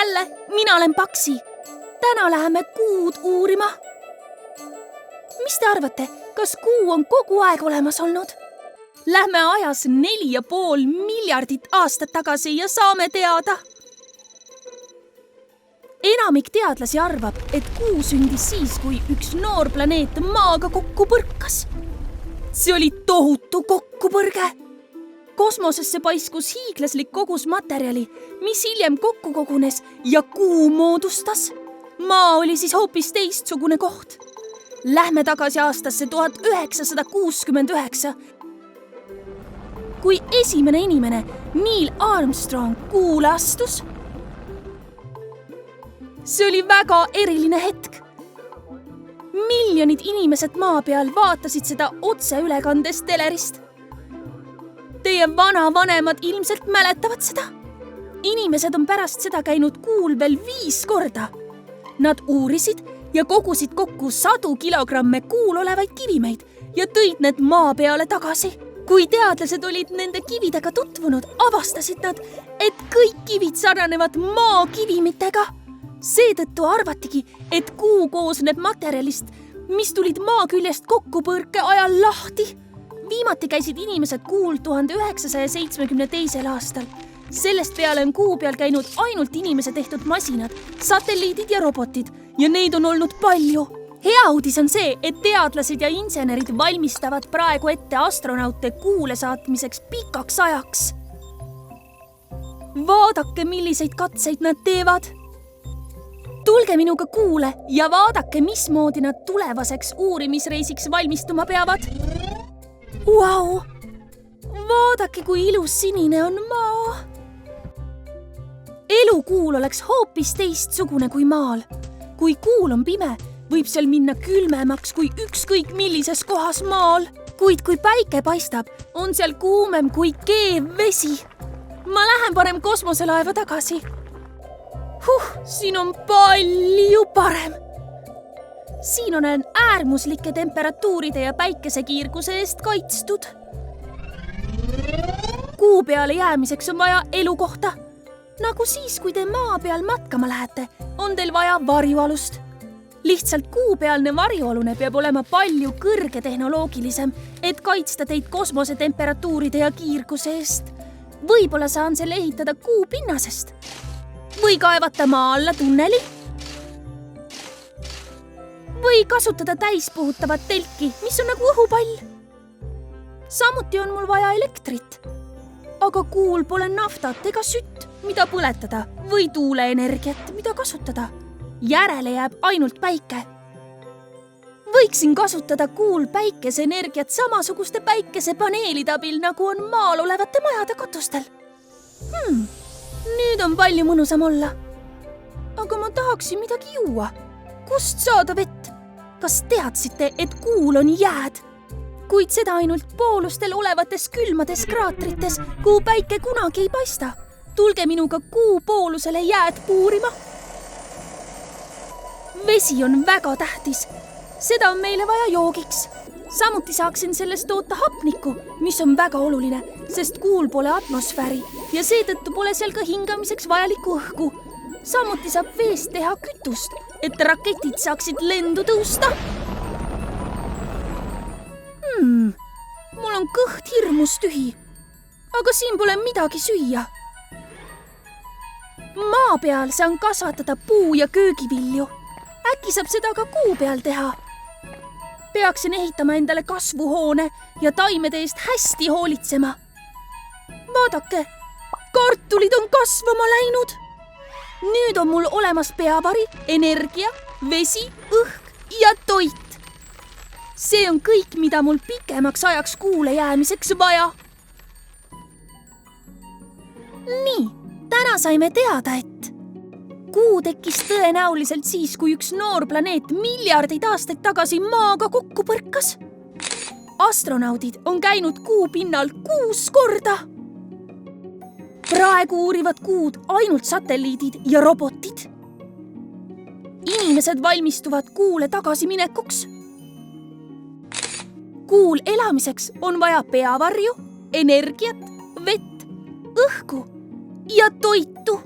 jälle, mina olen Paksi. Täna läheme kuud uurima. Mis te arvate, kas kuu on kogu aeg olemas olnud? Lähme ajas 4,5 miljardit aastat tagasi ja saame teada. Enamik teadlasi arvab, et kuu sündis siis, kui üks noor planeet maaga kokku põrkas. See oli tohutu kokkupõrge. Kosmosesse paiskus hiiglaslik kogus materjali, mis hiljem kokku kogunes ja kuu moodustas. Maa oli siis hoopis teistsugune koht. Lähme tagasi aastasse 1969, kui esimene inimene, Neil Armstrong, kuule astus. See oli väga eriline hetk. Miljonid inimesed maa peal vaatasid seda otseülekandes telerist. Teie vanavanemad ilmselt mäletavad seda. Inimesed on pärast seda käinud kuul veel 5 korda. Nad uurisid ja kogusid kokku 100 kilogramme kuul olevaid kivimeid ja tõid need maa peale tagasi. Kui teadlased olid nende kividega tutvunud, avastasid nad, et kõik kivid sarnanevad maa kivimitega. Seetõttu arvatigi, et kuu koosneb materjalist, mis tulid maa küljest kokkupõrke ajal lahti. Viimati käisid inimesed kuul 1972. aastal. Sellest peale on kuu peal käinud ainult inimese tehtud masinad, satelliidid ja robotid ja neid on olnud palju. Hea uudis on see, et teadlased ja insenerid valmistavad praegu ette astronaute kuule saatmiseks pikaks ajaks. Vaadake, milliseid katseid nad teevad. Tulge minuga kuule ja vaadake, mismoodi nad tulevaseks uurimisreisiks valmistuma peavad. Vau! Vaadake, kui ilus sinine on maa. Elu kuul oleks hoopis teistsugune kui maal. Kui kuul on pime, võib seal minna külmemaks kui ükskõik millises kohas maal. Kuid kui päike paistab, on seal kuumem kui keev vesi. Ma lähen parem kosmoselaeva tagasi. Siin on palju parem. Siin olen äärmuslike temperatuuride ja päikesekiirguse eest kaitstud. Kuu peale jäämiseks on vaja elukohta. Nagu siis, kui te maa peal matkama lähete, on teil vaja varjualust. Lihtsalt kuupealne varjualune peab olema palju kõrgetehnoloogilisem, et kaitsta teid kosmosetemperatuuride ja kiirguse eest. Võib-olla saan selle ehitada kuu pinnasest. Või kaevata maa alla tunneli. Või kasutada täispuhutavat telki, mis on nagu õhupall. Samuti on mul vaja elektrit. Aga kuul pole naftat ega sütt, mida põletada, või tuuleenergiat, mida kasutada. Järele jääb ainult päike. Võiksin kasutada kuul päikeseenergiat samasuguste päikesepaneelide abil, nagu on maal olevate majade katustel. Nüüd on palju mõnusam olla. Aga ma tahaksin midagi juua. Kust saada vett? Kas teadsite, et kuul on jääd? Kuid seda ainult poolustel olevates külmades kraatrites, kuhu päike kunagi ei paista. Tulge minuga kuu poolusele jääd puurima. Vesi on väga tähtis. Seda on meile vaja joogiks. Samuti saaksin sellest toota hapnikku, mis on väga oluline, sest kuul pole atmosfääri ja seetõttu pole seal ka hingamiseks vajalikku õhku. Samuti saab veest teha kütust, et raketid saaksid lendu tõusta. Mul on kõht hirmus tühi, aga siin pole midagi süüa. Maa peal saan kasvatada puu- ja köögivilju. Äkki saab seda ka kuu peal teha. Peaksin ehitama endale kasvuhoone ja taimede eest hästi hoolitsema. Vaadake, kartulid on kasvama läinud. Nüüd on mul olemas peavari, energia, vesi, õhk ja toit. See on kõik, mida mul pikemaks ajaks kuule jäämiseks vaja. Nii, täna saime teada, et kuu tekkis tõenäoliselt siis, kui üks noor planeet miljardeid aastaid tagasi maaga kokku põrkas. Astronaudid on käinud kuu pinnal 6 korda. Praegu uurivad kuud ainult satelliidid ja robotid. Inimesed valmistuvad kuule tagasiminekuks. Kuul elamiseks on vaja peavarju, energiat, vett, õhku ja toitu.